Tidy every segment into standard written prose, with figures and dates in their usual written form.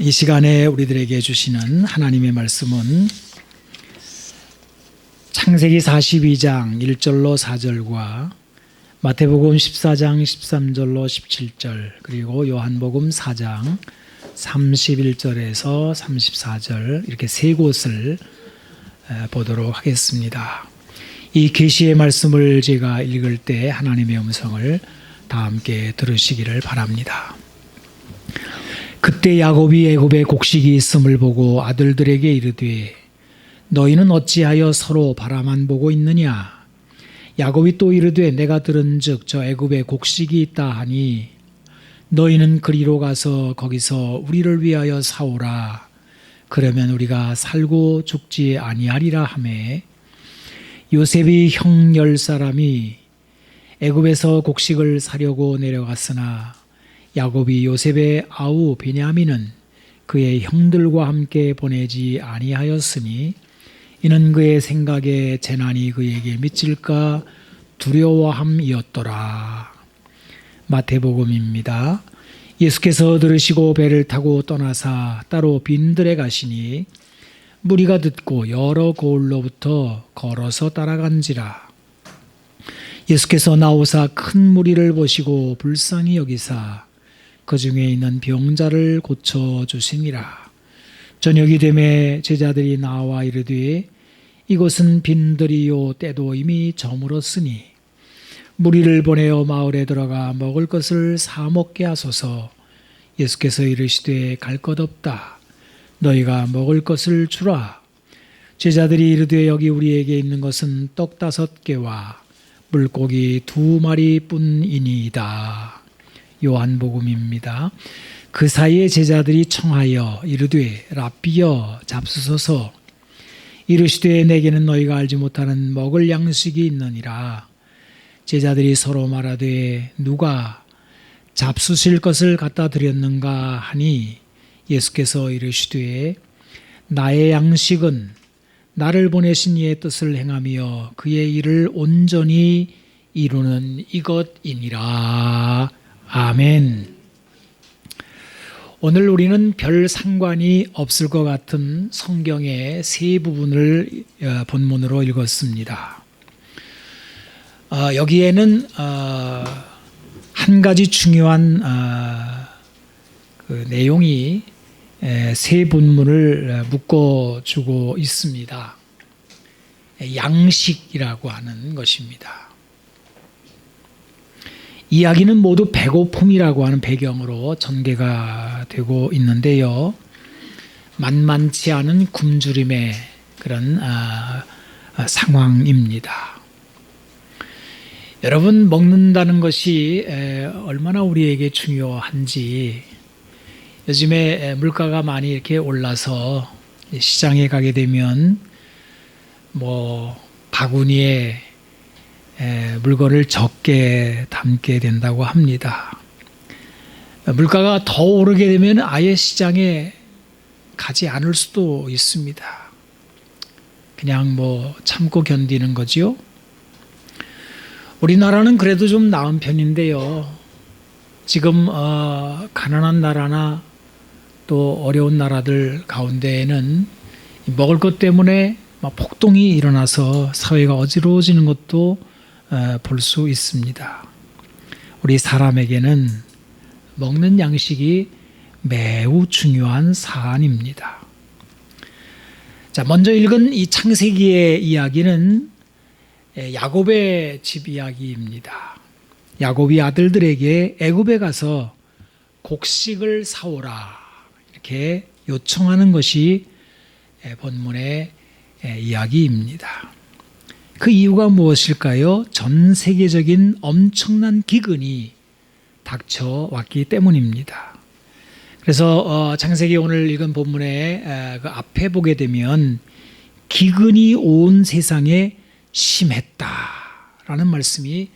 이 시간에 우리들에게 주시는 하나님의 말씀은 창세기 42장 1절로 4절과 마태복음 14장 13절로 17절 그리고 요한복음 4장 31절에서 34절 이렇게 세 곳을 보도록 하겠습니다. 이 계시의 말씀을 제가 읽을 때 하나님의 음성을 다 함께 들으시기를 바랍니다. 그때 야곱이 애굽에 곡식이 있음을 보고 아들들에게 이르되 너희는 어찌하여 서로 바라만 보고 있느냐. 야곱이 또 이르되 내가 들은즉 저 애굽에 곡식이 있다 하니 너희는 그리로 가서 거기서 우리를 위하여 사오라. 그러면 우리가 살고 죽지 아니하리라 하매 요셉이 형 10사람이 애굽에서 곡식을 사려고 내려갔으나 야곱이 요셉의 아우 베냐민은 그의 형들과 함께 보내지 아니하였으니 이는 그의 생각에 재난이 그에게 미칠까 두려워함이었더라. 마태복음입니다. 예수께서 들으시고 배를 타고 떠나사 따로 빈들에 가시니 무리가 듣고 여러 고을로부터 걸어서 따라간지라. 예수께서 나오사 큰 무리를 보시고 불쌍히 여기사 그 중에 있는 병자를 고쳐주시니라. 저녁이 되매 제자들이 나와 이르되 이곳은 빈들이요 때도 이미 저물었으니 무리를 보내어 마을에 들어가 먹을 것을 사 먹게 하소서. 예수께서 이르시되 갈 것 없다. 너희가 먹을 것을 주라. 제자들이 이르되 여기 우리에게 있는 것은 떡 5개와 물고기 2마리뿐이니이다. 요한복음입니다. 그 사이에 제자들이 청하여 이르되 랍비여 잡수소서. 이르시되 내게는 너희가 알지 못하는 먹을 양식이 있느니라. 제자들이 서로 말하되 누가 잡수실 것을 갖다 드렸는가 하니 예수께서 이르시되 나의 양식은 나를 보내신 이의 뜻을 행하며 그의 일을 온전히 이루는 이것이니라. 아멘. 오늘 우리는 별 상관이 없을 것 같은 성경의 세 부분을 본문으로 읽었습니다. 여기에는 한 가지 중요한 그 내용이 세 본문을 묶어주고 있습니다. 양식이라고 하는 것입니다. 이야기는 모두 배고픔이라고 하는 배경으로 전개가 되고 있는데요. 만만치 않은 굶주림의 그런 상황입니다. 여러분, 먹는다는 것이 얼마나 우리에게 중요한지 요즘에 물가가 많이 이렇게 올라서 시장에 가게 되면 바구니에 물건을 적게 담게 된다고 합니다. 물가가 더 오르게 되면 아예 시장에 가지 않을 수도 있습니다. 그냥 참고 견디는 거지요. 우리나라는 그래도 좀 나은 편인데요. 지금 가난한 나라나 또 어려운 나라들 가운데에는 먹을 것 때문에 폭동이 일어나서 사회가 어지러워지는 것도 볼 수 있습니다. 우리 사람에게는 먹는 양식이 매우 중요한 사안입니다. 자, 먼저 읽은 이 창세기의 이야기는 야곱의 집 이야기입니다. 야곱이 아들들에게 애굽에 가서 곡식을 사오라 이렇게 요청하는 것이 본문의 이야기입니다. 그 이유가 무엇일까요? 전 세계적인 엄청난 기근이 닥쳐왔기 때문입니다. 그래서 창세기 오늘 읽은 본문의 그 앞에 보게 되면 기근이 온 세상에 심했다라는 말씀이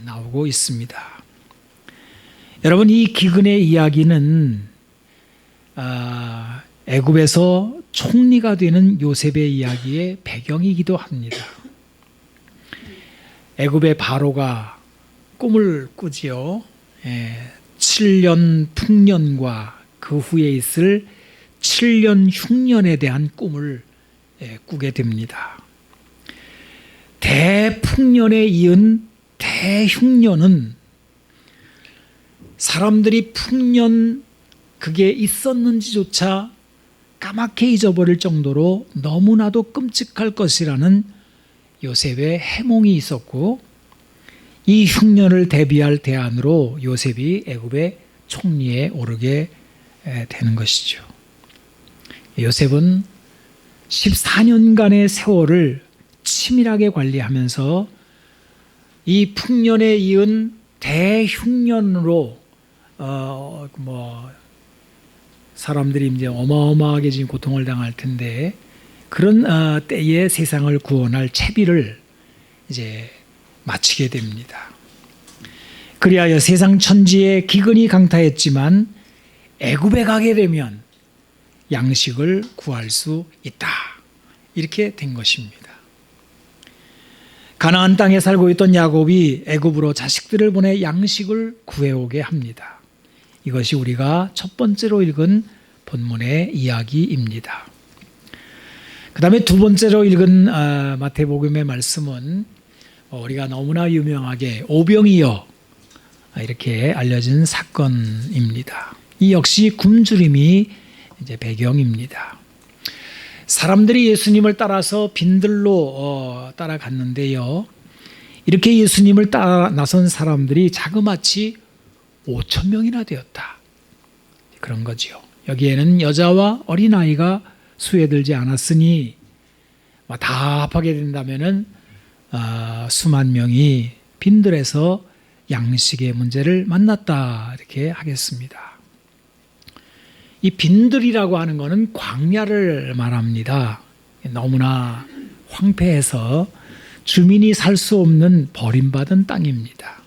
나오고 있습니다. 여러분, 이 기근의 이야기는 애굽에서 총리가 되는 요셉의 이야기의 배경이기도 합니다. 애굽의 바로가 꿈을 꾸지요. 7년 풍년과 그 후에 있을 7년 흉년에 대한 꿈을 꾸게 됩니다. 대풍년에 이은 대흉년은 사람들이 풍년 그게 있었는지조차 까맣게 잊어버릴 정도로 너무나도 끔찍할 것이라는 요셉의 해몽이 있었고, 이 흉년을 대비할 대안으로 요셉이 애굽의 총리에 오르게 되는 것이죠. 요셉은 14년간의 세월을 치밀하게 관리하면서 이 풍년에 이은 대흉년으로 사람들이 이제 어마어마하게 지금 고통을 당할 텐데, 그런 때에 세상을 구원할 채비를 이제 마치게 됩니다. 그리하여 세상 천지에 기근이 강타했지만 애굽에 가게 되면 양식을 구할 수 있다. 이렇게 된 것입니다. 가나안 땅에 살고 있던 야곱이 애굽으로 자식들을 보내 양식을 구해오게 합니다. 이것이 우리가 첫 번째로 읽은 본문의 이야기입니다. 그 다음에 두 번째로 읽은 마태복음의 말씀은 우리가 너무나 유명하게 오병이어 이렇게 알려진 사건입니다. 이 역시 굶주림이 이제 배경입니다. 사람들이 예수님을 따라서 빈들로 따라갔는데요. 이렇게 예수님을 따라 나선 사람들이 자그마치 5,000명이나 되었다. 그런 거지요. 여기에는 여자와 어린아이가 수혜들지 않았으니 다 합하게 된다면은 수만 명이 빈들에서 양식의 문제를 만났다. 이렇게 하겠습니다. 이 빈들이라고 하는 것은 광야를 말합니다. 너무나 황폐해서 주민이 살 수 없는 버림받은 땅입니다.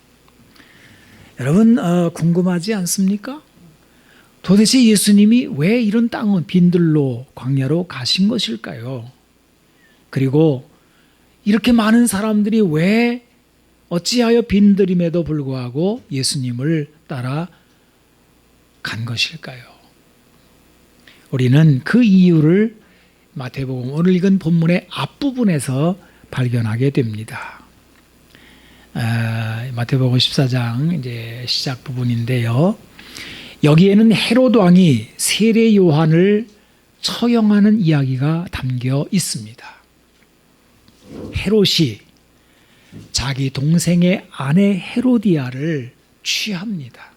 여러분 궁금하지 않습니까? 도대체 예수님이 왜 이런 땅은 빈들로 광야로 가신 것일까요? 그리고 이렇게 많은 사람들이 왜 어찌하여 빈들임에도 불구하고 예수님을 따라 간 것일까요? 우리는 그 이유를 마태복음 오늘 읽은 본문의 앞부분에서 발견하게 됩니다. 마태복음 14장 이제 시작 부분인데요. 여기에는 헤롯 왕이 세례 요한을 처형하는 이야기가 담겨 있습니다. 헤롯이 자기 동생의 아내 헤로디아를 취합니다.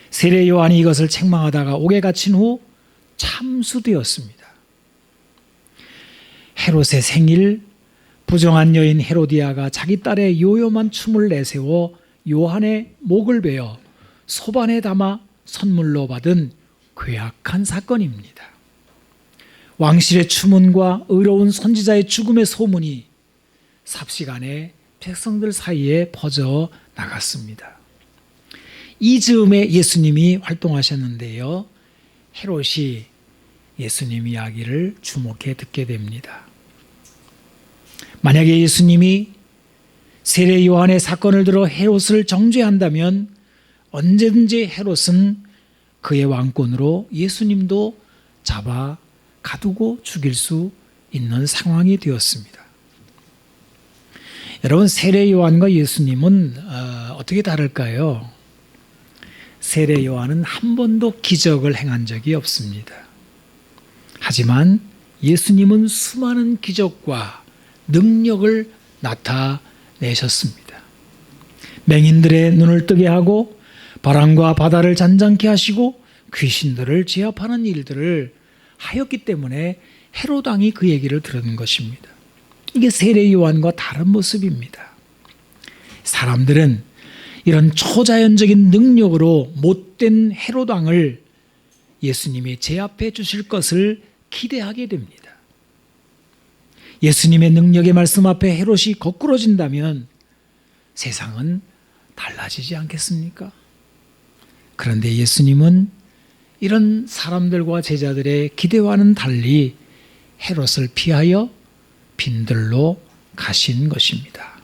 세례 요한이 이것을 책망하다가 옥에 갇힌 후 참수되었습니다. 헤롯의 생일, 부정한 여인 헤로디아가 자기 딸의 요염한 춤을 내세워 요한의 목을 베어 소반에 담아 선물로 받은 괴악한 사건입니다. 왕실의 추문과 의로운 선지자의 죽음의 소문이 삽시간에 백성들 사이에 퍼져 나갔습니다. 이 즈음에 예수님이 활동하셨는데요. 헤롯이 예수님 이야기를 주목해 듣게 됩니다. 만약에 예수님이 세례 요한의 사건을 들어 헤롯을 정죄한다면 언제든지 헤롯은 그의 왕권으로 예수님도 잡아 가두고 죽일 수 있는 상황이 되었습니다. 여러분, 세례 요한과 예수님은 어떻게 다를까요? 세례 요한은 한 번도 기적을 행한 적이 없습니다. 하지만 예수님은 수많은 기적과 능력을 나타내셨습니다. 맹인들의 눈을 뜨게 하고 바람과 바다를 잔잔케 하시고 귀신들을 제압하는 일들을 하였기 때문에 헤롯 왕이 그 얘기를 들은 것입니다. 이게 세례 요한과 다른 모습입니다. 사람들은 이런 초자연적인 능력으로 못된 헤롯 왕을 예수님이 제압해 주실 것을 기대하게 됩니다. 예수님의 능력의 말씀 앞에 헤롯이 거꾸러진다면 세상은 달라지지 않겠습니까? 그런데 예수님은 이런 사람들과 제자들의 기대와는 달리 헤롯을 피하여 빈들로 가신 것입니다.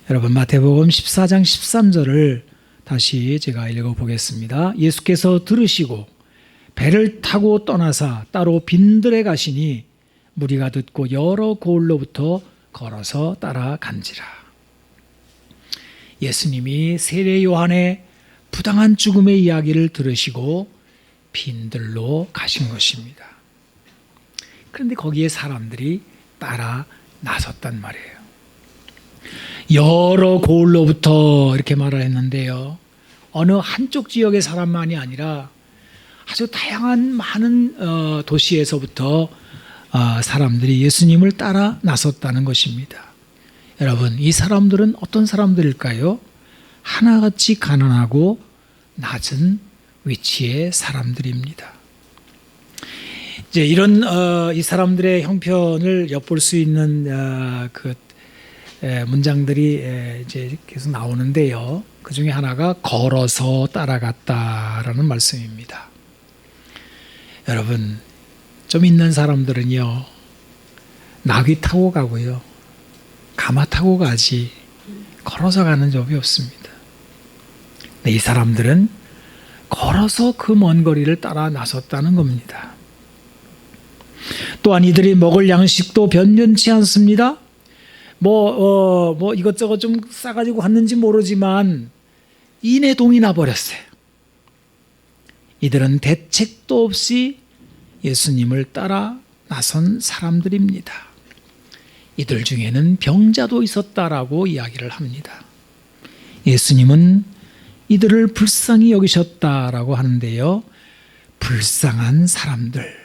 여러분, 마태복음 14장 13절을 다시 제가 읽어보겠습니다. 예수께서 들으시고 배를 타고 떠나사 따로 빈들에 가시니 무리가 듣고 여러 고을로부터 걸어서 따라간지라. 예수님이 세례 요한의 부당한 죽음의 이야기를 들으시고 빈들로 가신 것입니다. 그런데 거기에 사람들이 따라 나섰단 말이에요. 여러 고을로부터 이렇게 말을 했는데요. 어느 한쪽 지역의 사람만이 아니라 아주 다양한 많은 도시에서부터 사람들이 예수님을 따라 나섰다는 것입니다. 여러분, 이 사람들은 어떤 사람들일까요? 하나같이 가난하고 낮은 위치의 사람들입니다. 이제 이런 이 사람들의 형편을 엿볼 수 있는 문장들이 이제 계속 나오는데요. 그 중에 하나가 걸어서 따라갔다라는 말씀입니다. 여러분, 좀 있는 사람들은요, 나귀 타고 가고요, 가마 타고 가지 걸어서 가는 적이 없습니다. 근데 이 사람들은 걸어서 그 먼 거리를 따라 나섰다는 겁니다. 또한 이들이 먹을 양식도 변변치 않습니다. 뭐 이것저것 좀 싸가지고 갔는지 모르지만 인해동이 나버렸어요. 이들은 대책도 없이 예수님을 따라 나선 사람들입니다. 이들 중에는 병자도 있었다라고 이야기를 합니다. 예수님은 이들을 불쌍히 여기셨다라고 하는데요. 불쌍한 사람들,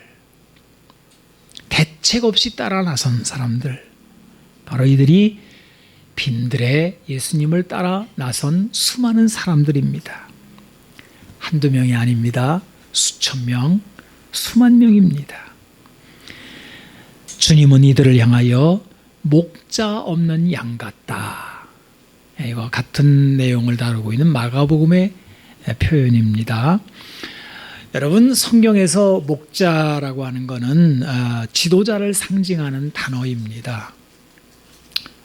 대책 없이 따라 나선 사람들, 바로 이들이 빈들에 예수님을 따라 나선 수많은 사람들입니다. 한두 명이 아닙니다. 수천 명, 수만 명입니다. 주님은 이들을 향하여 목자 없는 양 같다. 이와 같은 내용을 다루고 있는 마가복음의 표현입니다. 여러분, 성경에서 목자라고 하는 것은 지도자를 상징하는 단어입니다.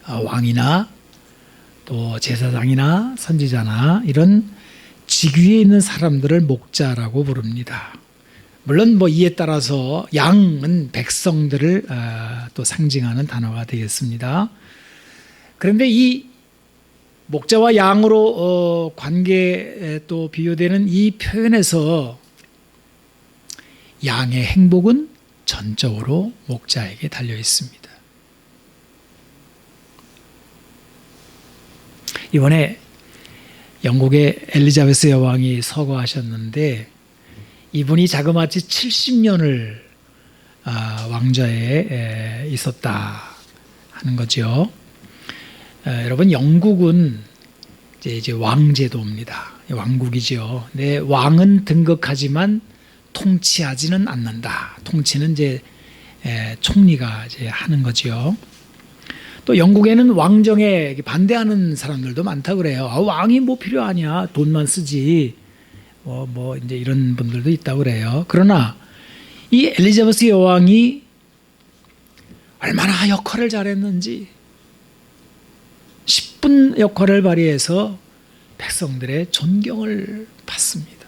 왕이나 또 제사장이나 선지자나 이런 직위에 있는 사람들을 목자라고 부릅니다. 물론 이에 따라서 양은 백성들을 또 상징하는 단어가 되겠습니다. 그런데 이 목자와 양으로 관계에 또 비교되는 이 표현에서 양의 행복은 전적으로 목자에게 달려 있습니다. 이번에 영국의 엘리자베스 여왕이 서거하셨는데 이분이 자그마치 70년을 왕좌에 있었다 하는 거죠. 여러분, 영국은 이제 왕제도입니다. 왕국이죠. 네, 왕은 등극하지만 통치하지는 않는다. 통치는 이제 총리가 이제 하는 거죠. 또 영국에는 왕정에 반대하는 사람들도 많다 그래요. 왕이 뭐 필요하냐? 돈만 쓰지. 이제 이런 분들도 있다고 그래요. 그러나 이 엘리자베스 여왕이 얼마나 역할을 잘했는지 10분 역할을 발휘해서 백성들의 존경을 받습니다.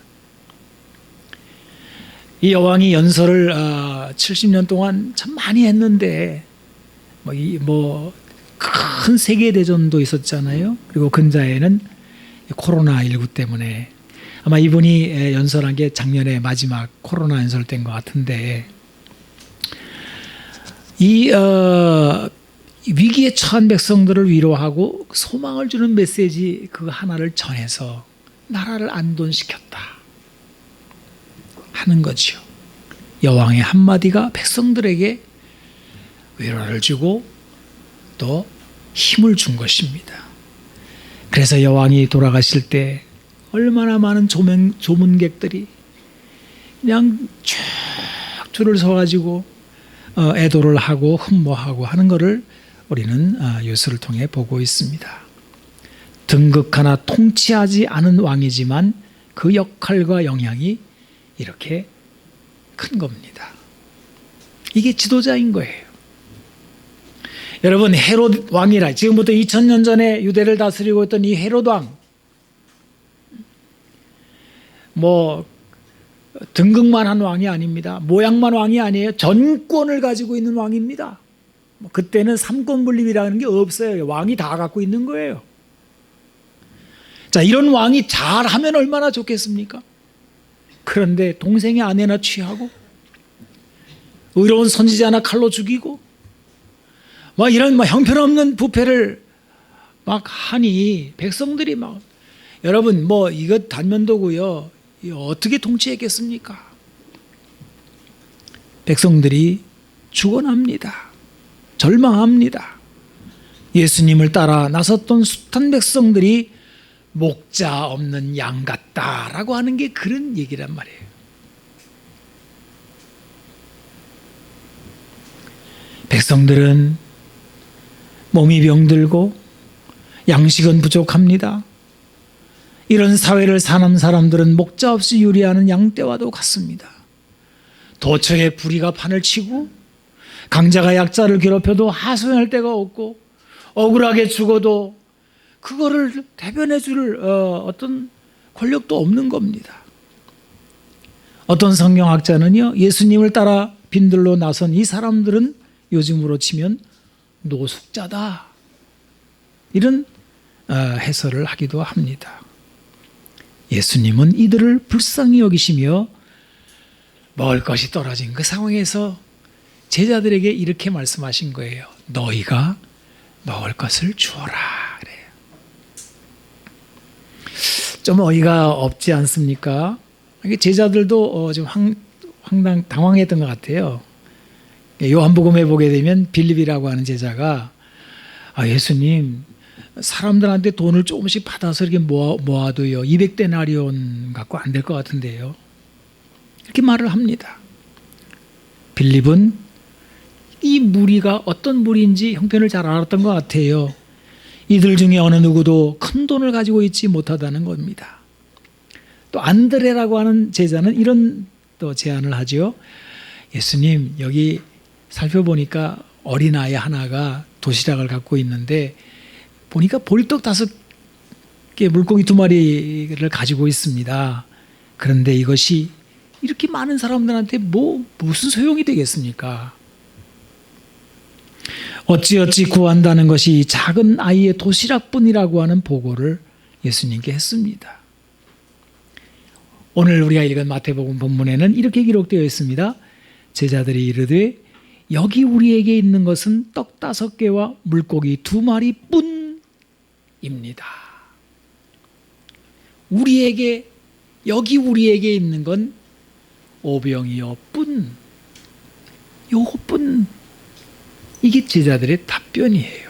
이 여왕이 연설을 70년 동안 참 많이 했는데 큰 세계대전도 있었잖아요. 그리고 근자에는 코로나19 때문에 아마 이분이 연설한 게 작년에 마지막 코로나 연설 때인 것 같은데 이 위기에 처한 백성들을 위로하고 소망을 주는 메시지 그 하나를 전해서 나라를 안돈시켰다 하는 거죠. 여왕의 한마디가 백성들에게 위로를 주고 또 힘을 준 것입니다. 그래서 여왕이 돌아가실 때 얼마나 많은 조문객들이 그냥 쭉 줄을 서가지고 애도를 하고 흠모하고 하는 것을 우리는 뉴스를 통해 보고 있습니다. 등극하나 통치하지 않은 왕이지만 그 역할과 영향이 이렇게 큰 겁니다. 이게 지도자인 거예요. 여러분, 헤롯 왕이라 지금부터 2000년 전에 유대를 다스리고 있던 이 헤롯 왕, 뭐 등극만 한 왕이 아닙니다. 모양만 왕이 아니에요. 전권을 가지고 있는 왕입니다. 그때는 삼권 분립이라는 게 없어요. 왕이 다 갖고 있는 거예요. 자, 이런 왕이 잘하면 얼마나 좋겠습니까? 그런데 동생의 아내나 취하고 의로운 선지자나 칼로 죽이고 막 이런 형편없는 부패를 막 하니 백성들이 막, 여러분 뭐 이거 단면도고요. 어떻게 통치했겠습니까? 백성들이 죽어납니다. 절망합니다. 예수님을 따라 나섰던 숱한 백성들이 목자 없는 양 같다라고 하는 게 그런 얘기란 말이에요. 백성들은 몸이 병들고 양식은 부족합니다. 이런 사회를 사는 사람들은 목자 없이 유리하는 양떼와도 같습니다. 도처에 불의가 판을 치고 강자가 약자를 괴롭혀도 하소연할 데가 없고 억울하게 죽어도 그거를 대변해 줄 어떤 권력도 없는 겁니다. 어떤 성경학자는요, 예수님을 따라 빈들로 나선 이 사람들은 요즘으로 치면 노숙자다, 이런 해설을 하기도 합니다. 예수님은 이들을 불쌍히 여기시며 먹을 것이 떨어진 그 상황에서 제자들에게 이렇게 말씀하신 거예요. 너희가 먹을 것을 주어라 그래요. 좀 어이가 없지 않습니까? 제자들도 좀 당황했던 것 같아요. 요한복음에 보게 되면 빌립이라고 하는 제자가 예수님, 사람들한테 돈을 조금씩 받아서 이렇게 모아도요 200데나리온 갖고 안 될 것 같은데요, 이렇게 말을 합니다. 빌립은 이 무리가 어떤 무리인지 형편을 잘 알았던 것 같아요. 이들 중에 어느 누구도 큰 돈을 가지고 있지 못하다는 겁니다. 또 안드레라고 하는 제자는 이런 또 제안을 하죠. 예수님, 여기 살펴보니까 어린아이 하나가 도시락을 갖고 있는데 보니까 보리떡 5개, 물고기 2마리를 가지고 있습니다. 그런데 이것이 이렇게 많은 사람들한테 무슨 소용이 되겠습니까? 어찌어찌 구한다는 것이 작은 아이의 도시락뿐이라고 하는 보고를 예수님께 했습니다. 오늘 우리가 읽은 마태복음 본문에는 이렇게 기록되어 있습니다. 제자들이 이르되 여기 우리에게 있는 것은 떡 5개와 물고기 2마리뿐입니다. 여기 우리에게 있는 건 5병이요 뿐, 요것뿐. 이게 제자들의 답변이에요.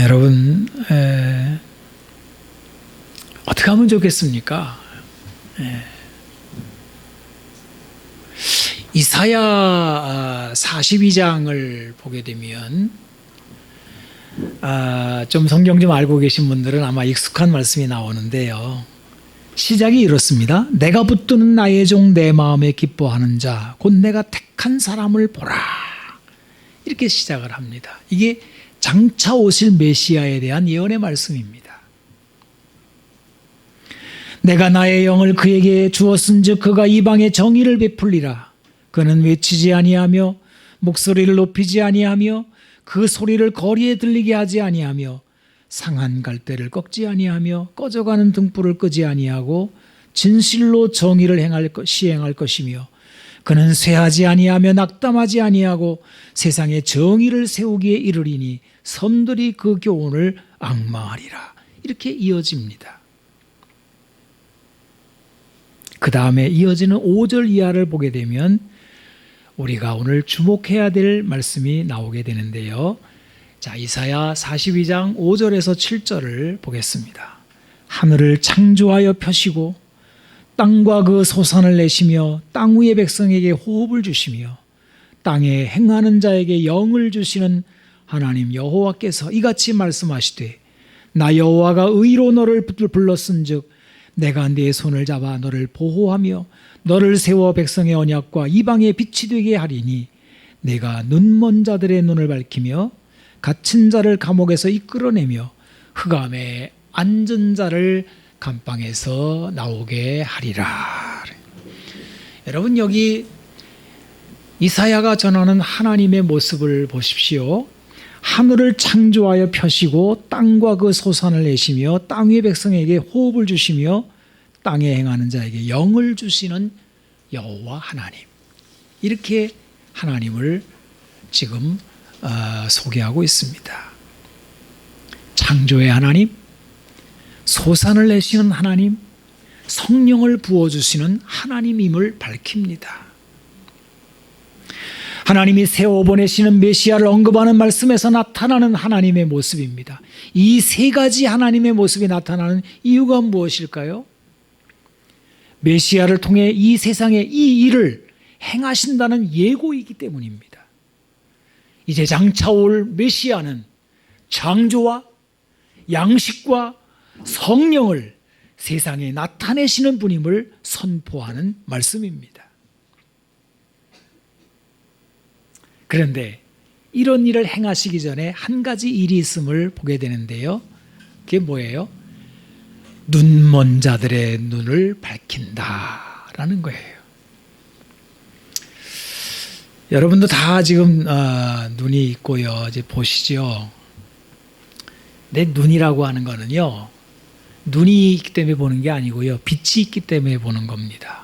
여러분, 어떻게 하면 좋겠습니까? 이사야 42장을 보게 되면 좀 성경 좀 알고 계신 분들은 아마 익숙한 말씀이 나오는데요. 시작이 이렇습니다. 내가 붙드는 나의 종 내 마음에 기뻐하는 자 곧 내가 택한 사람을 보라. 이렇게 시작을 합니다. 이게 장차 오실 메시아에 대한 예언의 말씀입니다. 내가 나의 영을 그에게 주었은즉 그가 이방에 정의를 베풀리라. 그는 외치지 아니하며 목소리를 높이지 아니하며 그 소리를 거리에 들리게 하지 아니하며 상한 갈대를 꺾지 아니하며 꺼져가는 등불을 끄지 아니하고 진실로 정의를 시행할 것이며 그는 쇠하지 아니하며 낙담하지 아니하고 세상에 정의를 세우기에 이르리니 섬들이 그 교훈을 앙망하리라. 이렇게 이어집니다. 그 다음에 이어지는 5절 이하를 보게 되면 우리가 오늘 주목해야 될 말씀이 나오게 되는데요. 자, 이사야 42장 5절에서 7절을 보겠습니다. 하늘을 창조하여 펴시고 땅과 그 소산을 내시며 땅 위의 백성에게 호흡을 주시며 땅에 행하는 자에게 영을 주시는 하나님 여호와께서 이같이 말씀하시되 나 여호와가 의로 너를 불렀은즉 내가 네 손을 잡아 너를 보호하며 너를 세워 백성의 언약과 이방의 빛이 되게 하리니 내가 눈먼 자들의 눈을 밝히며 갇힌 자를 감옥에서 이끌어내며 흑암의 앉은 자를 감방에서 나오게 하리라. 여러분, 여기 이사야가 전하는 하나님의 모습을 보십시오. 하늘을 창조하여 펴시고 땅과 그 소산을 내시며 땅 위의 백성에게 호흡을 주시며 땅에 행하는 자에게 영을 주시는 여호와 하나님. 이렇게 하나님을 지금 소개하고 있습니다. 창조의 하나님, 소산을 내시는 하나님, 성령을 부어주시는 하나님임을 밝힙니다. 하나님이 세워보내시는 메시아를 언급하는 말씀에서 나타나는 하나님의 모습입니다. 이 세 가지 하나님의 모습이 나타나는 이유가 무엇일까요? 메시아를 통해 이 세상에 이 일을 행하신다는 예고이기 때문입니다. 이제 장차 올 메시아는 창조와 양식과 성령을 세상에 나타내시는 분임을 선포하는 말씀입니다. 그런데 이런 일을 행하시기 전에 한 가지 일이 있음을 보게 되는데요. 그게 뭐예요? 눈먼 자들의 눈을 밝힌다라는 거예요. 여러분도 다 지금 눈이 있고요. 이제 보시죠. 내 눈이라고 하는 거는요, 눈이 있기 때문에 보는 게 아니고요, 빛이 있기 때문에 보는 겁니다.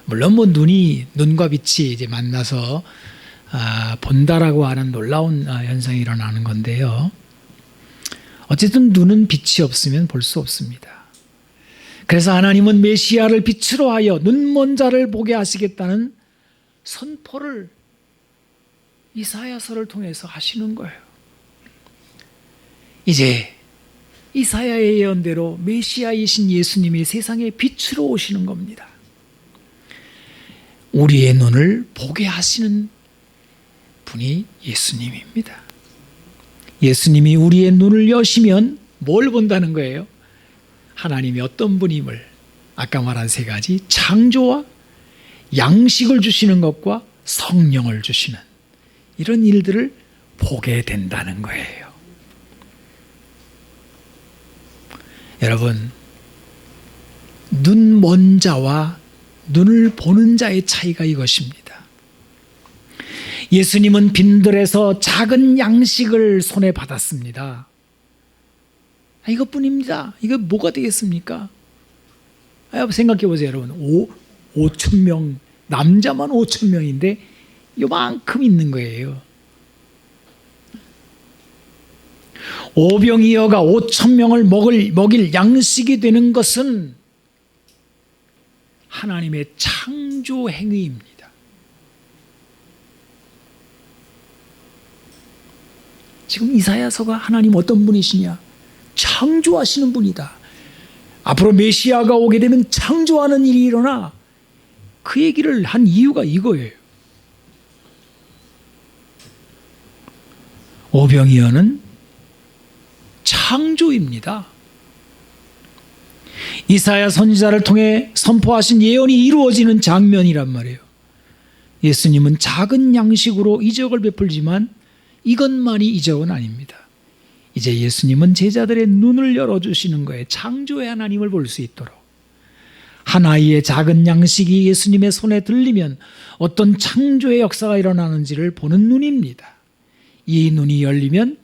물론 뭐 눈과 빛이 이제 만나서 본다라고 하는 놀라운 현상이 일어나는 건데요. 어쨌든 눈은 빛이 없으면 볼 수 없습니다. 그래서 하나님은 메시아를 빛으로 하여 눈먼 자를 보게 하시겠다는 선포를 이사야서를 통해서 하시는 거예요. 이제 이사야의 예언대로 메시아이신 예수님이 세상에 빛으로 오시는 겁니다. 우리의 눈을 보게 하시는 분이 예수님입니다. 예수님이 우리의 눈을 여시면 뭘 본다는 거예요? 하나님이 어떤 분임을, 아까 말한 세 가지, 창조와 양식을 주시는 것과 성령을 주시는 이런 일들을 보게 된다는 거예요. 여러분, 눈 먼 자와 눈을 보는 자의 차이가 이것입니다. 예수님은 빈들에서 작은 양식을 손에 받았습니다. 이것뿐입니다. 이거 뭐가 되겠습니까? 생각해 보세요, 여러분. 5천 명, 남자만 5천 명인데 요만큼 있는 거예요. 오병이어가 5천 명을 먹일 양식이 되는 것은 하나님의 창조 행위입니다. 지금 이사야서가 하나님 어떤 분이시냐? 창조하시는 분이다. 앞으로 메시아가 오게 되면 창조하는 일이 일어나. 그 얘기를 한 이유가 이거예요. 오병이어는 창조입니다. 이사야 선지자를 통해 선포하신 예언이 이루어지는 장면이란 말이에요. 예수님은 작은 양식으로 이적을 베풀지만 이것만이 이적은 아닙니다. 이제 예수님은 제자들의 눈을 열어주시는 거예요. 창조의 하나님을 볼 수 있도록. 한 아이의 작은 양식이 예수님의 손에 들리면 어떤 창조의 역사가 일어나는지를 보는 눈입니다. 이 눈이 열리면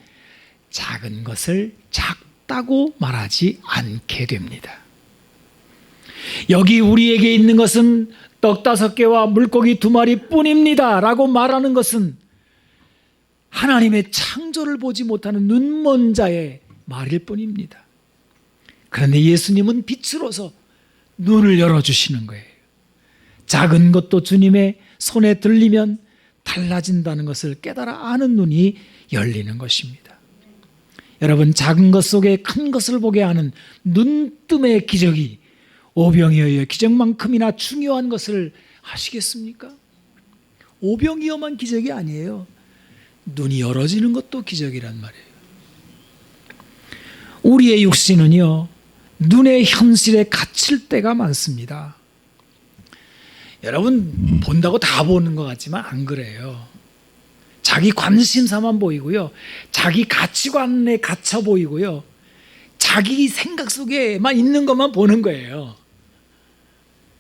작은 것을 작다고 말하지 않게 됩니다. 여기 우리에게 있는 것은 떡 5개와 물고기 2마리 뿐입니다 라고 말하는 것은 하나님의 창조를 보지 못하는 눈먼 자의 말일 뿐입니다. 그런데 예수님은 빛으로서 눈을 열어주시는 거예요. 작은 것도 주님의 손에 들리면 달라진다는 것을 깨달아 아는 눈이 열리는 것입니다. 여러분, 작은 것 속에 큰 것을 보게 하는 눈뜸의 기적이 오병이어의 기적만큼이나 중요한 것을 아시겠습니까? 오병이어만 기적이 아니에요. 눈이 열어지는 것도 기적이란 말이에요. 우리의 육신은요, 눈의 현실에 갇힐 때가 많습니다. 여러분, 본다고 다 보는 것 같지만 안 그래요. 자기 관심사만 보이고요. 자기 가치관에 갇혀 보이고요. 자기 생각 속에만 있는 것만 보는 거예요.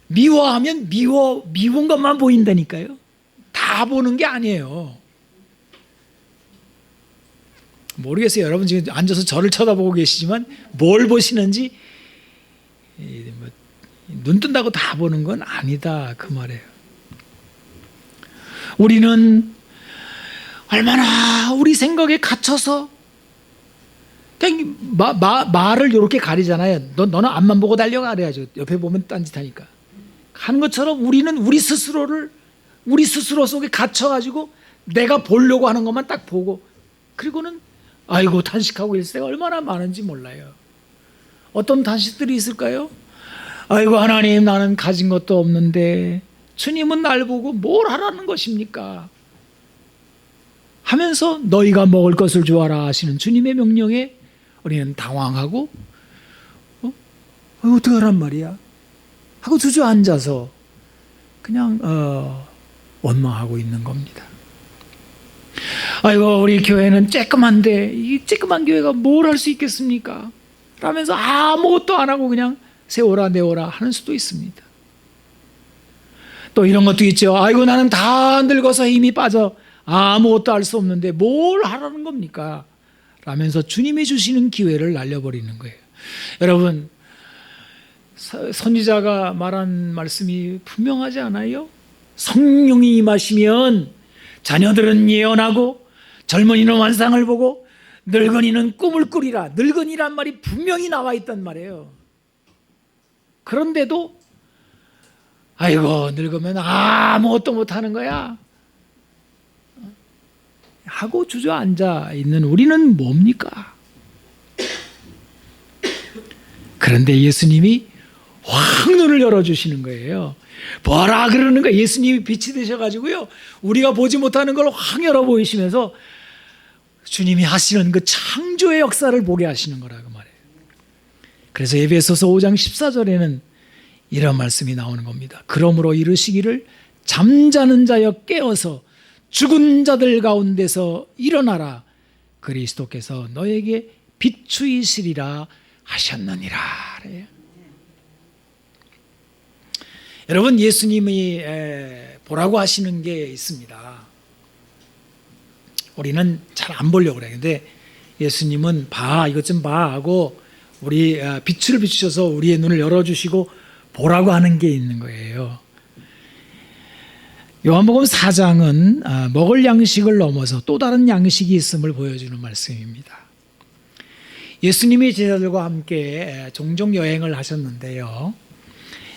미워하면 미운 것만 보인다니까요. 다 보는 게 아니에요. 모르겠어요. 여러분 지금 앉아서 저를 쳐다보고 계시지만 뭘 보시는지 눈 뜬다고 다 보는 건 아니다 그 말이에요. 우리는 얼마나 우리 생각에 갇혀서 그냥 말을 이렇게 가리잖아요. 너는 앞만 보고 달려가 그래야죠. 옆에 보면 딴짓하니까 하는 것처럼 우리는 우리 스스로 속에 갇혀가지고 내가 보려고 하는 것만 딱 보고 그리고는 아이고 탄식하고 있을 때가 얼마나 많은지 몰라요. 어떤 탄식들이 있을까요? 아이고 하나님 나는 가진 것도 없는데 주님은 날 보고 뭘 하라는 것입니까? 하면서 너희가 먹을 것을 주어라 하시는 주님의 명령에 우리는 당황하고 어떡하란 말이야? 하고 주저앉아서 그냥 원망하고 있는 겁니다. 아이고 우리 교회는 쬐끄만데 이 쬐끄만 교회가 뭘 할 수 있겠습니까? 라면서 아무것도 안 하고 그냥 세워라 내워라 하는 수도 있습니다. 또 이런 것도 있죠. 아이고 나는 다 늙어서 힘이 빠져 아무것도 할 수 없는데 뭘 하라는 겁니까? 라면서 주님이 주시는 기회를 날려버리는 거예요. 여러분 선지자가 말한 말씀이 분명하지 않아요? 성령이 임하시면 자녀들은 예언하고 젊은이는 환상을 보고 늙은이는 꿈을 꾸리라. 늙은이란 말이 분명히 나와 있단 말이에요. 그런데도 아이고 늙으면 아무것도 못하는 거야 하고 주저앉아 있는 우리는 뭡니까? 그런데 예수님이 확 눈을 열어주시는 거예요. 보라 그러는 거예요. 예수님이 빛이 되셔가지고요 우리가 보지 못하는 걸 확 열어 보이시면서 주님이 하시는 그 창조의 역사를 보게 하시는 거라고 말해요. 그래서 에베소서 5장 14절에는 이런 말씀이 나오는 겁니다. 그러므로 이르시기를 잠자는 자여 깨어서 죽은 자들 가운데서 일어나라. 그리스도께서 너에게 비추이시리라 하셨느니라. 그래요. 여러분 예수님이 보라고 하시는 게 있습니다. 우리는 잘 안 보려고 그래요. 근데 예수님은 봐 이것 좀 봐 하고 우리 빛을 비추셔서 우리의 눈을 열어주시고 보라고 하는 게 있는 거예요. 요한복음 4장은 먹을 양식을 넘어서 또 다른 양식이 있음을 보여주는 말씀입니다. 예수님이 제자들과 함께 종종 여행을 하셨는데요.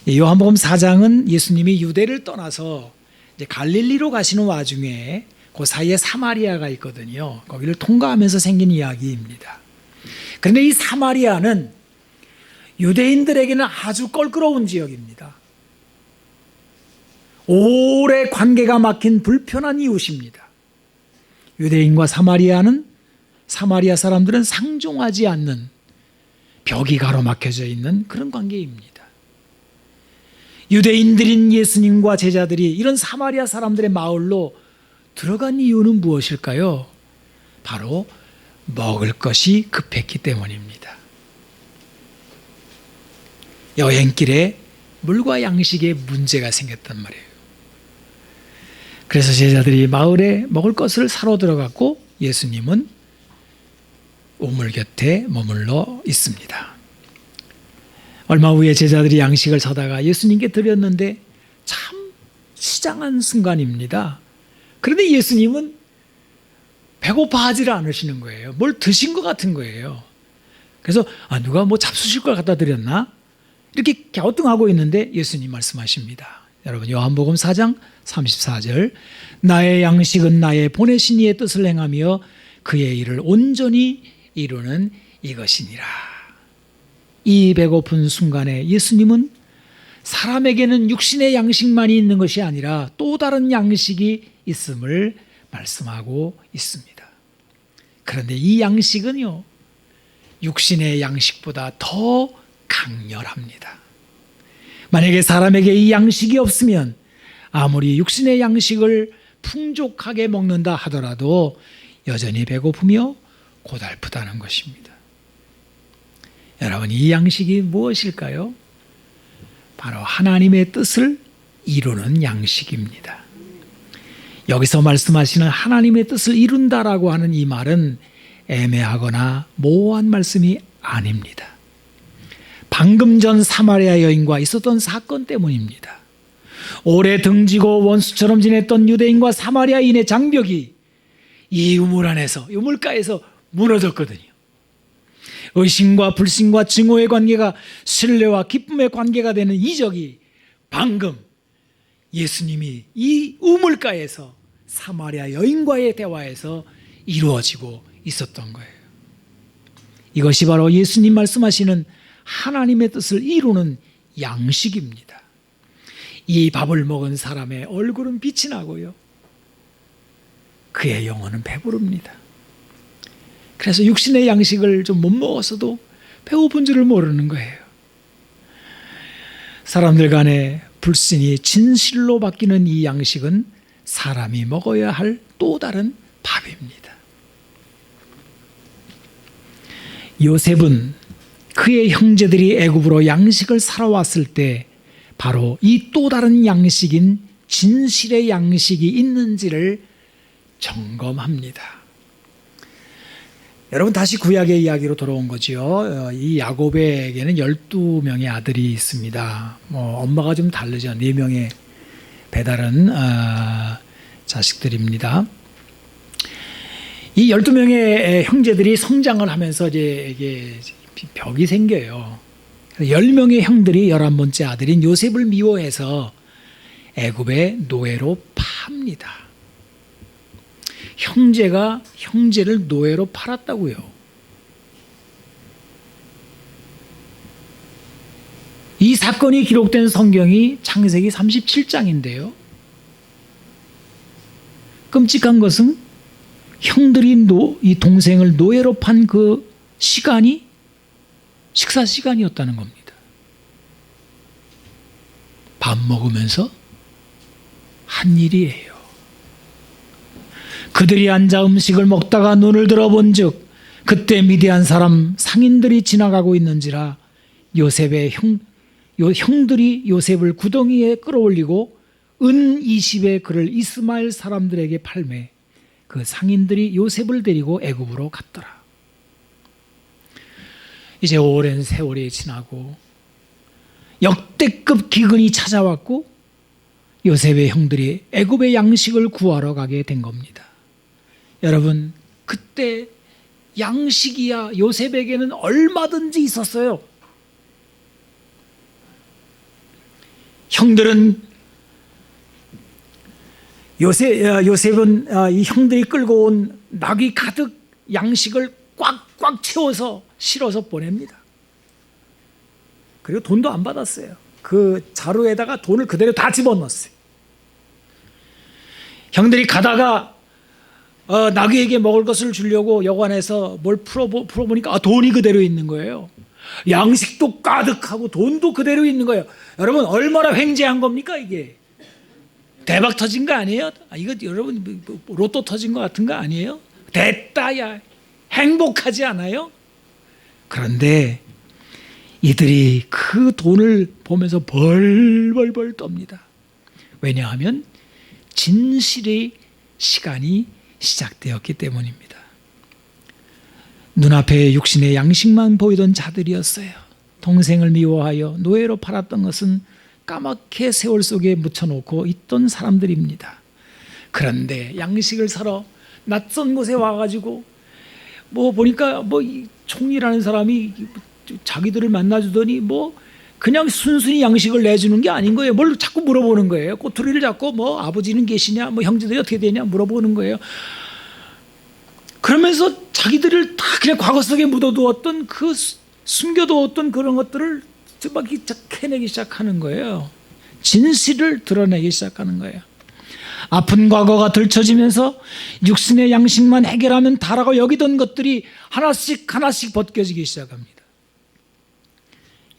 요한복음 4장은 예수님이 유대를 떠나서 이제 갈릴리로 가시는 와중에 그 사이에 사마리아가 있거든요. 거기를 통과하면서 생긴 이야기입니다. 그런데 이 사마리아는 유대인들에게는 아주 껄끄러운 지역입니다. 오래 관계가 막힌 불편한 이웃입니다. 유대인과 사마리아 사람들은 상종하지 않는 벽이 가로막혀져 있는 그런 관계입니다. 유대인들인 예수님과 제자들이 이런 사마리아 사람들의 마을로 들어간 이유는 무엇일까요? 바로 먹을 것이 급했기 때문입니다. 여행길에 물과 양식에 문제가 생겼단 말이에요. 그래서 제자들이 마을에 먹을 것을 사러 들어갔고 예수님은 우물 곁에 머물러 있습니다. 얼마 후에 제자들이 양식을 사다가 예수님께 드렸는데 참 시장한 순간입니다. 그런데 예수님은 배고파하지를 않으시는 거예요. 뭘 드신 것 같은 거예요. 그래서 누가 뭐 잡수실 걸 갖다 드렸나? 이렇게 갸우뚱하고 있는데 예수님 말씀하십니다. 여러분 요한복음 4장 34절 나의 양식은 나의 보내신 이의 뜻을 행하며 그의 일을 온전히 이루는 이것이니라. 이 배고픈 순간에 예수님은 사람에게는 육신의 양식만이 있는 것이 아니라 또 다른 양식이 있음을 말씀하고 있습니다. 그런데 이 양식은요 육신의 양식보다 더 강렬합니다. 만약에 사람에게 이 양식이 없으면 아무리 육신의 양식을 풍족하게 먹는다 하더라도 여전히 배고프며 고달프다는 것입니다. 여러분, 이 양식이 무엇일까요? 바로 하나님의 뜻을 이루는 양식입니다. 여기서 말씀하시는 하나님의 뜻을 이룬다라고 하는 이 말은 애매하거나 모호한 말씀이 아닙니다. 방금 전 사마리아 여인과 있었던 사건 때문입니다. 오래 등지고 원수처럼 지냈던 유대인과 사마리아인의 장벽이 이 우물 안에서, 우물가에서 무너졌거든요. 의심과 불신과 증오의 관계가 신뢰와 기쁨의 관계가 되는 이적이 방금 예수님이 이 우물가에서 사마리아 여인과의 대화에서 이루어지고 있었던 거예요. 이것이 바로 예수님 말씀하시는 하나님의 뜻을 이루는 양식입니다. 이 밥을 먹은 사람의 얼굴은 빛이 나고요, 그의 영혼은 배부릅니다. 그래서 육신의 양식을 좀 못 먹었어도 배고픈 줄을 모르는 거예요. 사람들 간의 불신이 진실로 바뀌는 이 양식은 사람이 먹어야 할 또 다른 밥입니다. 요셉은 그의 형제들이 애굽으로 양식을 사러 왔을 때 바로 이 또 다른 양식인 진실의 양식이 있는지를 점검합니다. 여러분, 다시 구약의 이야기로 돌아온 거죠. 이 야곱에게는 12명의 아들이 있습니다. 엄마가 좀 다르죠. 4명의 배다른 자식들입니다. 이 12명의 형제들이 성장을 하면서 이게 벽이 생겨요. 10명의 형들이 11번째 아들인 요셉을 미워해서 애굽의 노예로 팝니다. 형제가 형제를 노예로 팔았다고요. 이 사건이 기록된 성경이 창세기 37장인데요. 끔찍한 것은 형들이 이 동생을 노예로 판 그 시간이 식사 시간이었다는 겁니다. 밥 먹으면서 한 일이에요. 그들이 앉아 음식을 먹다가 눈을 들어본 즉 그때 미디안 사람 상인들이 지나가고 있는지라 요셉의 형들이 요셉을 구덩이에 끌어올리고 은 20에 그를 이스마엘 사람들에게 팔매 그 상인들이 요셉을 데리고 애굽으로 갔더라. 이제 오랜 세월이 지나고 역대급 기근이 찾아왔고 요셉의 형들이 애굽의 양식을 구하러 가게 된 겁니다. 여러분, 그때 양식이야 요셉에게는 얼마든지 있었어요. 형들은 요셉은 이 형들이 끌고 온 낙이 가득 양식을 꽉꽉 채워서 실어서 보냅니다. 그리고 돈도 안 받았어요. 그 자루에다가 돈을 그대로 다 집어넣었어요. 형들이 가다가 나귀에게 먹을 것을 주려고 여관에서 뭘 풀어보니까 돈이 그대로 있는 거예요. 양식도 가득하고 돈도 그대로 있는 거예요. 여러분, 얼마나 횡재한 겁니까 이게? 대박 터진 거 아니에요? 이거 여러분 로또 터진 거 같은 거 아니에요? 됐다 야, 행복하지 않아요? 그런데 이들이 그 돈을 보면서 벌벌벌 떱니다. 왜냐하면 진실의 시간이 시작되었기 때문입니다. 눈앞에 육신의 양식만 보이던 자들이었어요. 동생을 미워하여 노예로 팔았던 것은 까맣게 세월 속에 묻혀놓고 있던 사람들입니다. 그런데 양식을 사러 낯선 곳에 와가지고 보니까 총이라는 사람이 자기들을 만나주더니 그냥 순순히 양식을 내주는 게 아닌 거예요. 뭘 자꾸 물어보는 거예요. 꼬투리를 잡고 아버지는 계시냐, 형제들이 어떻게 되냐 물어보는 거예요. 그러면서 자기들을 다 그냥 과거 속에 묻어두었던 숨겨두었던 그런 것들을 막 캐내기 시작하는 거예요. 진실을 드러내기 시작하는 거예요. 아픈 과거가 들춰지면서 육신의 양식만 해결하면 다라고 여기던 것들이 하나씩 하나씩 벗겨지기 시작합니다.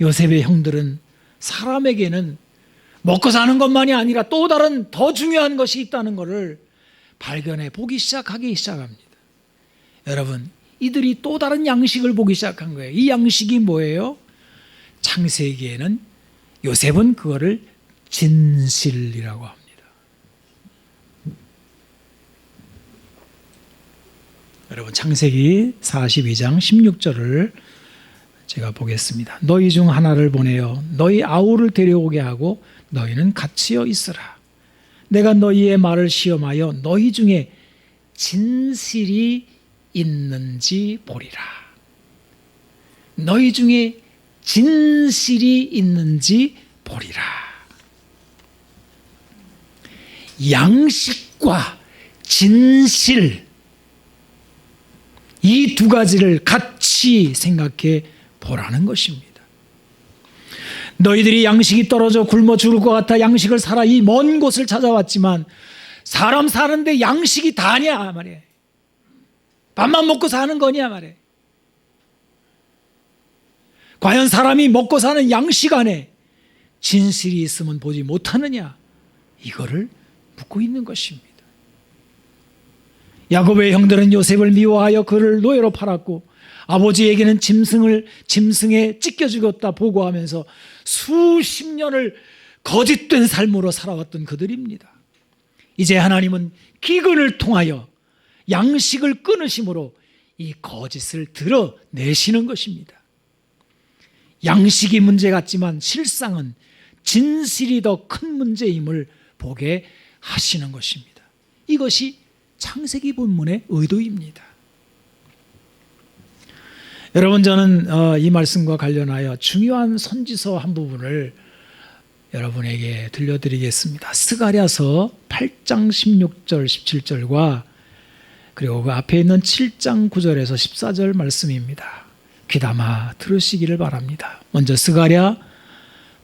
요셉의 형들은 사람에게는 먹고 사는 것만이 아니라 또 다른 더 중요한 것이 있다는 것을 발견해 보기 시작하기 시작합니다. 여러분, 이들이 또 다른 양식을 보기 시작한 거예요. 이 양식이 뭐예요? 창세기에는 요셉은 그거를 진실이라고 합니다. 여러분, 창세기 42장 16절을 제가 보겠습니다. 너희 중 하나를 보내어 너희 아우를 데려오게 하고 너희는 갇히어 있으라. 내가 너희의 말을 시험하여 너희 중에 진실이 있는지 보리라. 너희 중에 진실이 있는지 보리라. 양식과 진실, 이 두 가지를 같이 생각해 보라는 것입니다. 너희들이 양식이 떨어져 굶어 죽을 것 같아 양식을 사라 이 먼 곳을 찾아왔지만 사람 사는데 양식이 다냐 말이에요. 밥만 먹고 사는 거냐 말이에요. 과연 사람이 먹고 사는 양식 안에 진실이 있으면 보지 못하느냐, 이거를 묻고 있는 것입니다. 야곱의 형들은 요셉을 미워하여 그를 노예로 팔았고 아버지에게는 짐승에 찢겨 죽였다 보고하면서 수십 년을 거짓된 삶으로 살아왔던 그들입니다. 이제 하나님은 기근을 통하여 양식을 끊으심으로 이 거짓을 드러내시는 것입니다. 양식이 문제 같지만 실상은 진실이 더 큰 문제임을 보게 하시는 것입니다. 이것이 창세기 본문의 의도입니다. 여러분, 저는 이 말씀과 관련하여 중요한 선지서 한 부분을 여러분에게 들려드리겠습니다. 스가랴서 8장 16절 17절과 그리고 그 앞에 있는 7장 9절에서 14절 말씀입니다. 귀담아 들으시기를 바랍니다. 먼저 스가랴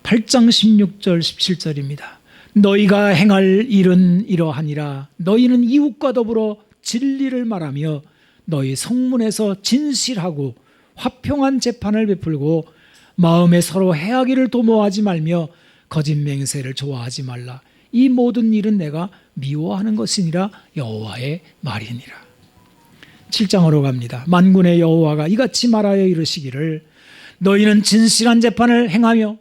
8장 16절 17절입니다. 너희가 행할 일은 이러하니라. 너희는 이웃과 더불어 진리를 말하며 너희 성문에서 진실하고 화평한 재판을 베풀고 마음에 서로 해하기를 도모하지 말며 거짓 맹세를 좋아하지 말라. 이 모든 일은 내가 미워하는 것이니라. 여호와의 말이니라. 7장으로 갑니다. 만군의 여호와가 이같이 말하여 이르시기를 너희는 진실한 재판을 행하며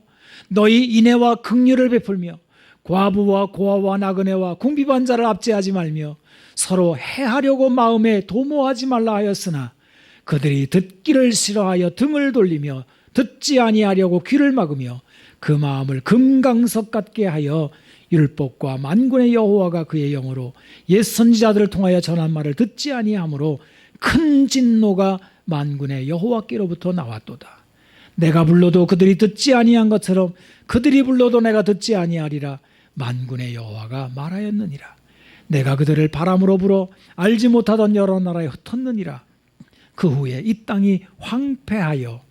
너희 인애와 긍휼을 베풀며 과부와 고아와 나그네와 궁핍한 자를 압제하지 말며 서로 해하려고 마음에 도모하지 말라 하였으나 그들이 듣기를 싫어하여 등을 돌리며 듣지 아니하려고 귀를 막으며 그 마음을 금강석 같게 하여 율법과 만군의 여호와가 그의 영으로 옛 선지자들을 통하여 전한 말을 듣지 아니하므로 큰 진노가 만군의 여호와께로부터 나왔도다. 내가 불러도 그들이 듣지 아니한 것처럼 그들이 불러도 내가 듣지 아니하리라. 만군의 여호와가 말하였느니라. 내가 그들을 바람으로 불어 알지 못하던 여러 나라에 흩었느니라. 그 후에 이 땅이 황폐하여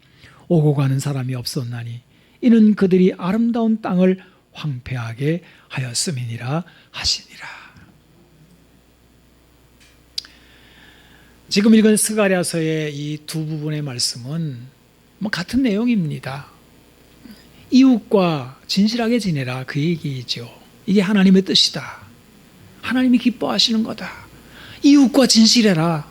오고 가는 사람이 없었나니 이는 그들이 아름다운 땅을 황폐하게 하였음이니라 하시니라. 지금 읽은 스가랴서의 이 두 부분의 말씀은 같은 내용입니다. 이웃과 진실하게 지내라, 그 얘기죠. 이게 하나님의 뜻이다. 하나님이 기뻐하시는 거다. 이웃과 진실해라.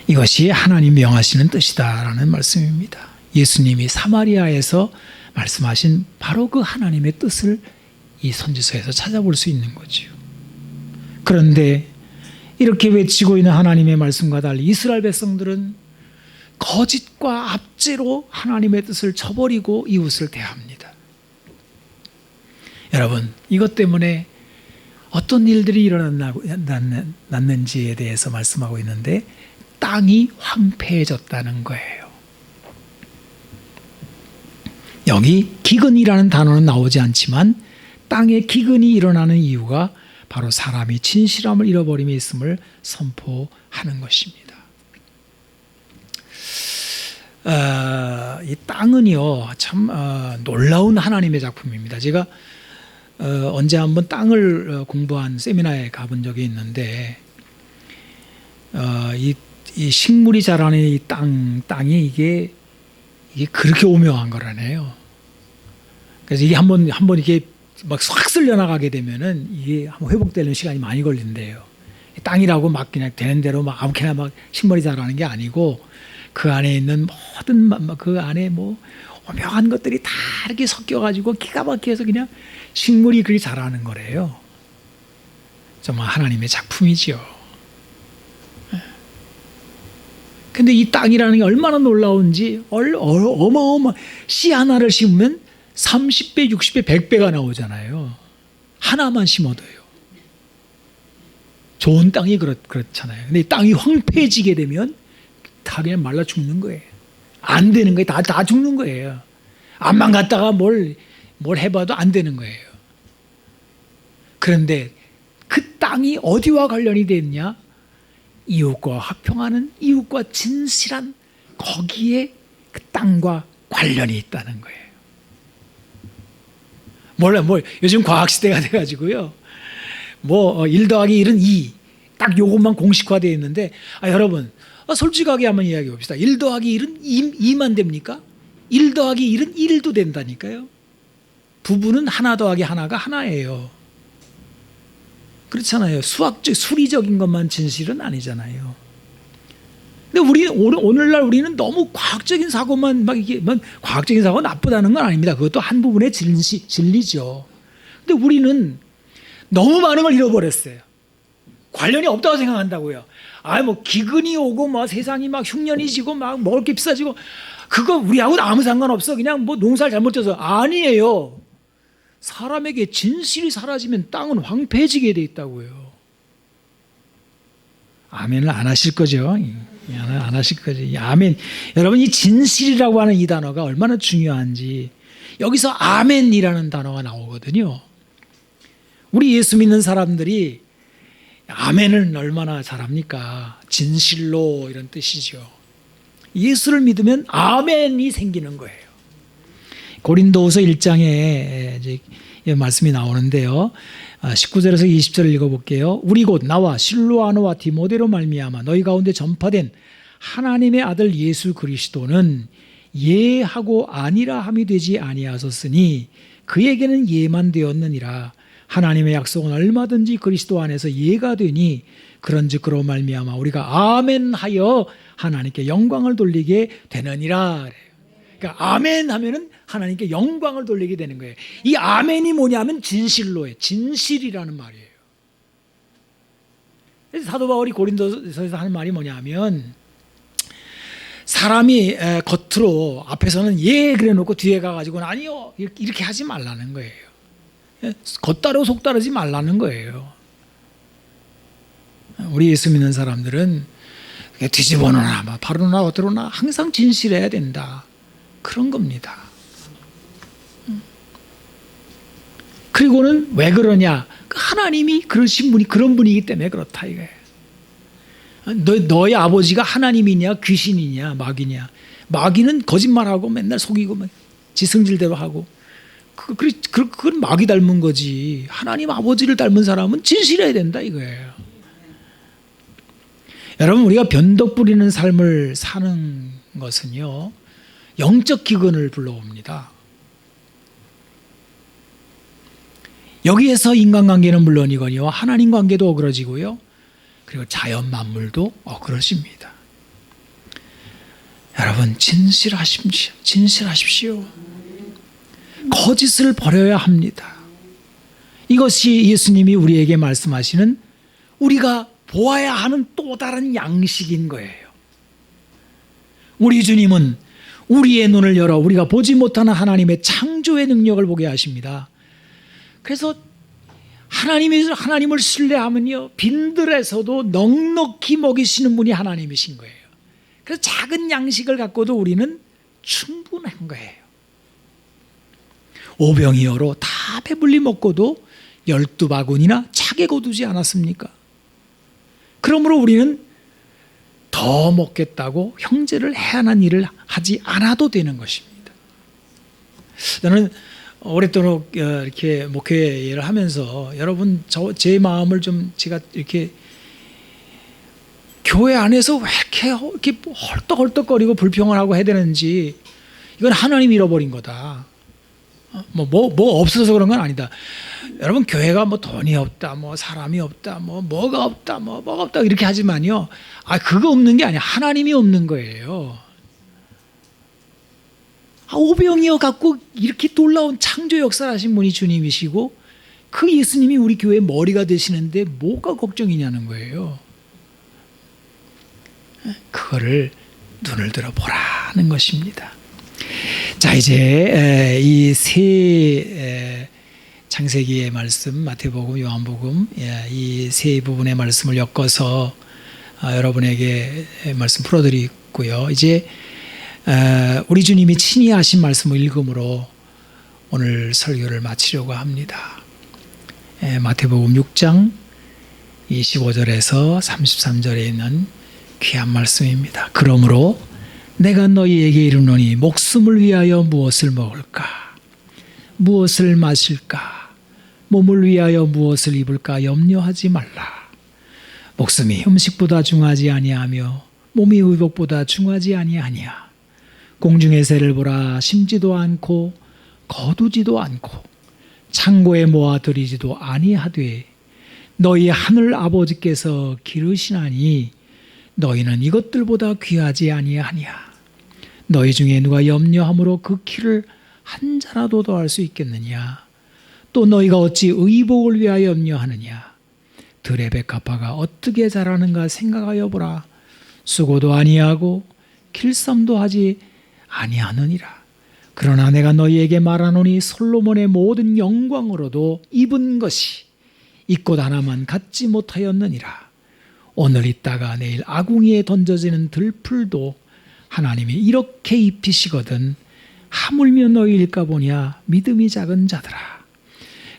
이것이 하나님 명하시는 뜻이다라는 말씀입니다. 예수님이 사마리아에서 말씀하신 바로 그 하나님의 뜻을 이 선지서에서 찾아볼 수 있는 거죠. 그런데 이렇게 외치고 있는 하나님의 말씀과 달리 이스라엘 백성들은 거짓과 압제로 하나님의 뜻을 저버리고 이웃을 대합니다. 여러분, 이것 때문에 어떤 일들이 일어났는지에 대해서 말씀하고 있는데 땅이 황폐해졌다는 거예요. 여기 기근이라는 단어는 나오지 않지만 땅에 기근이 일어나는 이유가 바로 사람이 진실함을 잃어버림에 있음을 선포하는 것입니다. 이 땅은요, 참 놀라운 하나님의 작품입니다. 제가 언제 한번 땅을 공부한 세미나에 가본 적이 있는데 이 식물이 자라는 이 땅이 이게 그렇게 오묘한 거라네요. 그래서 이게 한번 이게 막 확 쓸려나가게 되면은 이게 한번 회복되는 시간이 많이 걸린대요. 땅이라고 막 그냥 되는 대로 막 아무렇게나 막 식물이 자라는 게 아니고 그 안에 있는 모든 그 안에 뭐 오묘한 것들이 다 이렇게 섞여가지고 기가 막혀서 그냥 식물이 그렇게 자라는 거래요. 정말 하나님의 작품이지요. 근데 이 땅이라는 게 얼마나 놀라운지 어마어마 씨 하나를 심으면 30배, 60배, 100배가 나오잖아요. 하나만 심어도요. 좋은 땅이 그렇잖아요. 근데 이 땅이 황폐해지게 되면 다 그냥 말라 죽는 거예요. 안 되는 거예요. 다 죽는 거예요. 암만 갖다가 뭘 해봐도 안 되는 거예요. 그런데 그 땅이 어디와 관련이 됐냐? 이웃과 화평하는, 이웃과 진실한, 거기에 그 땅과 관련이 있다는 거예요. 요즘 과학시대가 돼가지고요. 1 더하기 1은 2. 딱 요것만 공식화되어 있는데, 여러분, 솔직하게 한번 이야기해 봅시다. 1 더하기 1은 2만 됩니까? 1 더하기 1은 1도 된다니까요. 부부는 하나 더하기 하나가 하나예요. 그렇잖아요. 수리적인 것만 진실은 아니잖아요. 근데 오늘날 우리는 너무 과학적인 사고만 과학적인 사고가 나쁘다는 건 아닙니다. 그것도 한 부분의 진리죠. 근데 우리는 너무 많은 걸 잃어버렸어요. 관련이 없다고 생각한다고요. 기근이 오고 세상이 막 흉년이 지고 막 먹을 게 비싸지고 그거 우리하고는 아무 상관없어. 그냥 농사를 잘못 져서. 아니에요. 사람에게 진실이 사라지면 땅은 황폐해지게 돼 있다고요. 아멘을 안 하실 거죠? 안 하실 거죠. 아멘. 여러분, 이 진실이라고 하는 이 단어가 얼마나 중요한지 여기서 아멘이라는 단어가 나오거든요. 우리 예수 믿는 사람들이 아멘을 얼마나 잘합니까? 진실로 이런 뜻이죠. 예수를 믿으면 아멘이 생기는 거예요. 고린도후서 1장에 이제 말씀이 나오는데요. 19절에서 20절을 읽어볼게요. 우리 곧 나와 실로아노와 디모데로 말미암아 너희 가운데 전파된 하나님의 아들 예수 그리스도는 예하고 아니라 함이 되지 아니하셨으니 그에게는 예만 되었느니라. 하나님의 약속은 얼마든지 그리스도 안에서 예가 되니 그런즉 그로 말미암아 우리가 아멘하여 하나님께 영광을 돌리게 되느니라. 그러니까 아멘 하면은 하나님께 영광을 돌리게 되는 거예요. 이 아멘이 뭐냐면 진실로예요. 진실이라는 말이에요. 그래서 사도 바울이 고린도서에서 하는 말이 뭐냐면 사람이 겉으로 앞에서는 예 그래 놓고 뒤에 가가지고는 아니요 이렇게 하지 말라는 거예요. 겉따르고 속따르지 말라는 거예요. 우리 예수 믿는 사람들은 뒤집어놓나 바로나 겉으로나 항상 진실해야 된다. 그런 겁니다. 그리고는 왜 그러냐? 하나님이 그러신 분이 그런 분이기 때문에 그렇다 이거예요. 너의 아버지가 하나님이냐 귀신이냐 마귀냐? 마귀는 거짓말하고 맨날 속이고 지승질대로 하고 그건 마귀 닮은 거지. 하나님 아버지를 닮은 사람은 진실해야 된다 이거예요. 여러분 우리가 변덕 부리는 삶을 사는 것은요 영적 기근을 불러옵니다. 여기에서 인간관계는 물론이거니와 하나님 관계도 어그러지고요. 그리고 자연 만물도 어그러집니다. 여러분 진실하십시오. 진실하십시오. 거짓을 버려야 합니다. 이것이 예수님이 우리에게 말씀하시는 우리가 보아야 하는 또 다른 양식인 거예요. 우리 주님은 우리의 눈을 열어 우리가 보지 못하는 하나님의 창조의 능력을 보게 하십니다. 그래서 하나님을 신뢰하면요 빈들에서도 넉넉히 먹이시는 분이 하나님이신 거예요. 그래서 작은 양식을 갖고도 우리는 충분한 거예요. 오병이어로 다 배불리 먹고도 12바구니나 차게 거두지 않았습니까? 그러므로 우리는 더 먹겠다고 형제를 해안한 일을 하지 않아도 되는 것입니다. 저는 오랫도록 이렇게 목회 일을 하면서 여러분 제 마음을 좀 제가 이렇게 교회 안에서 왜 이렇게 헐떡헐떡거리고 불평을 하고 해야 되는지 이건 하나님 잃어버린 거다. 뭐 없어서 그런 건 아니다. 여러분, 교회가 뭐 돈이 없다, 뭐 사람이 없다, 뭐가 없다, 뭐가 없다 이렇게 하지만요. 그거 없는 게 아니야. 하나님이 없는 거예요. 오병이어 갖고 이렇게 놀라운 창조 역사를 하신 분이 주님이시고 그 예수님이 우리 교회의 머리가 되시는데 뭐가 걱정이냐는 거예요. 그거를 눈을 들어 보라는 것입니다. 자, 이제 이 세 창세기의 말씀, 마태복음, 요한복음 이 세 부분의 말씀을 엮어서 여러분에게 말씀 풀어드리고요. 이제 우리 주님이 친히 하신 말씀을 읽음으로 오늘 설교를 마치려고 합니다. 마태복음 6장 25절에서 33절에 있는 귀한 말씀입니다. 그러므로 내가 너희에게 이르노니 목숨을 위하여 무엇을 먹을까? 무엇을 마실까? 몸을 위하여 무엇을 입을까? 염려하지 말라. 목숨이 음식보다 중하지 아니하며 몸이 의복보다 중하지 아니하니야. 공중의 새를 보라. 심지도 않고 거두지도 않고 창고에 모아들이지도 아니하되 너희 하늘 아버지께서 기르시나니 너희는 이것들보다 귀하지 아니하니야. 너희 중에 누가 염려함으로 그 키를 한 자라도 더할 수 있겠느냐? 또 너희가 어찌 의복을 위하여 염려하느냐? 들의 백합화가 어떻게 자라는가 생각하여 보라. 수고도 아니하고 길쌈도 하지 아니하느니라. 그러나 내가 너희에게 말하노니 솔로몬의 모든 영광으로도 입은 것이 이 꽃 하나만 갖지 못하였느니라. 오늘 있다가 내일 아궁이에 던져지는 들풀도 하나님이 이렇게 입히시거든 하물며 너희일까 보냐. 믿음이 작은 자들아.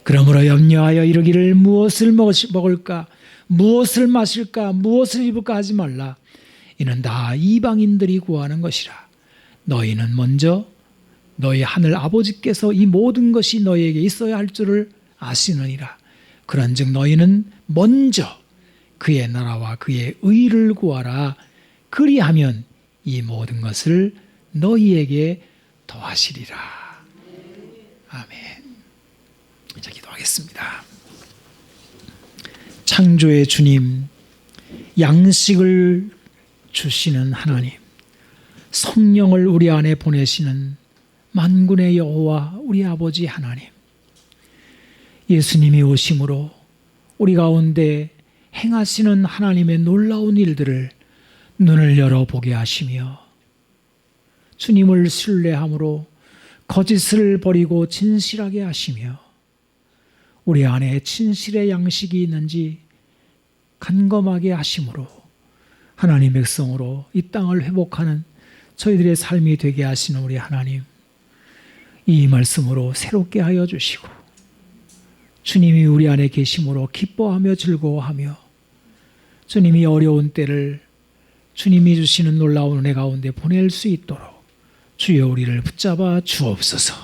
그러므로 염려하여 이르기를 무엇을 먹을까, 무엇을 마실까, 무엇을 입을까 하지 말라. 이는 다 이방인들이 구하는 것이라. 너희는 먼저 너희 하늘 아버지께서 이 모든 것이 너희에게 있어야 할 줄을 아시느니라. 그런즉 너희는 먼저 그의 나라와 그의 의를 구하라. 그리하면 이 모든 것을 너희에게 더하시리라. 아멘. 자, 기도하겠습니다. 창조의 주님, 양식을 주시는 하나님, 성령을 우리 안에 보내시는 만군의 여호와 우리 아버지 하나님, 예수님이 오심으로 우리 가운데 행하시는 하나님의 놀라운 일들을 눈을 열어보게 하시며 주님을 신뢰함으로 거짓을 버리고 진실하게 하시며 우리 안에 진실의 양식이 있는지 간검하게 하심으로 하나님 백성으로 이 땅을 회복하는 저희들의 삶이 되게 하시는 우리 하나님, 이 말씀으로 새롭게 하여 주시고 주님이 우리 안에 계심으로 기뻐하며 즐거워하며 주님이 어려운 때를 주님이 주시는 놀라운 은혜 가운데 보낼 수 있도록 주여 우리를 붙잡아 주옵소서.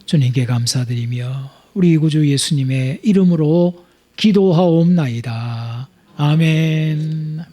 주님께 감사드리며 우리 구주 예수님의 이름으로 기도하옵나이다. 아멘.